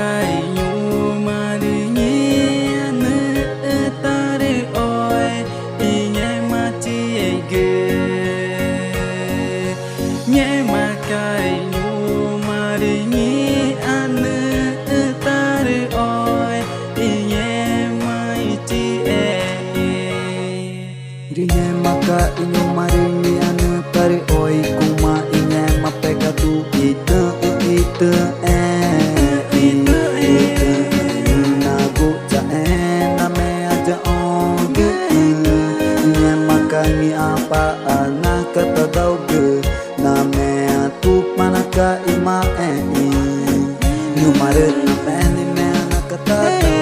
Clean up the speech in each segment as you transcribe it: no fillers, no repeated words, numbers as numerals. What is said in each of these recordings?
kai nhu mari nhi ane tare oi inye mati ege nye makai nhu mari nhi ane tare oi inye mati ege Inye maka inyo mari nhi ane tare oi kuma inye mapega tu ite apa anak kata tau ke name atuk manaka ima nyumaret na peni me anak kata tau ke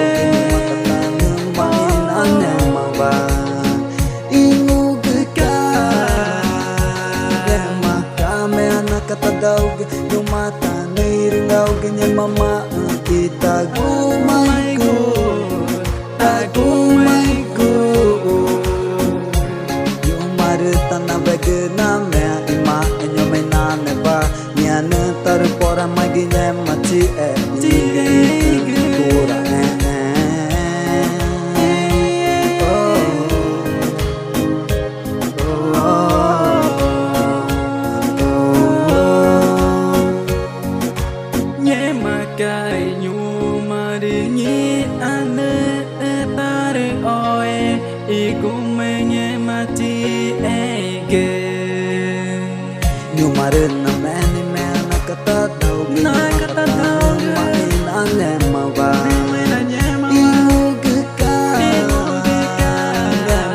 makata ngemain ane mawa ingu geka maka me anak kata tau ke nyumata nirindau ke nyemama kita gumaiku tanah bagi nama ima enyo menane ba niane tar pora magi nyemati tura nyemakai nyu mari nyi ane tare oe iku menyemati nyumarin na meni mena kata tau main ane mawa ingu geka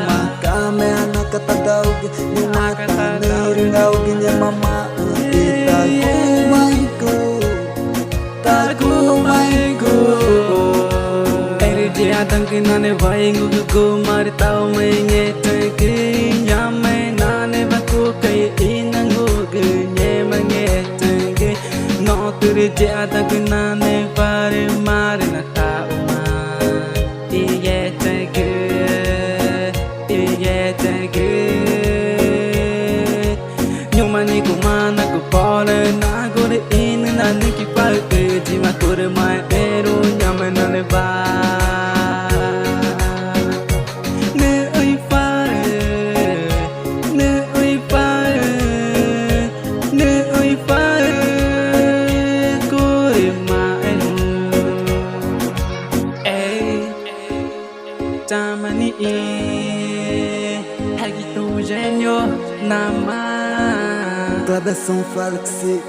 maka mena kata tau nyumata nirindau ginya mama kita kumaiku eri dia tangkinane vaingu gu mari tau menye teke nyame nane baku kai inangu gne mangetenge no turi dia tangkinane pare mare na tau ma iye teke nyumani kumana ku pole na gore in nane ki pa ke jima kur mai eru nyame nane ba Tamani Hagito genio nama Clabeson Falexi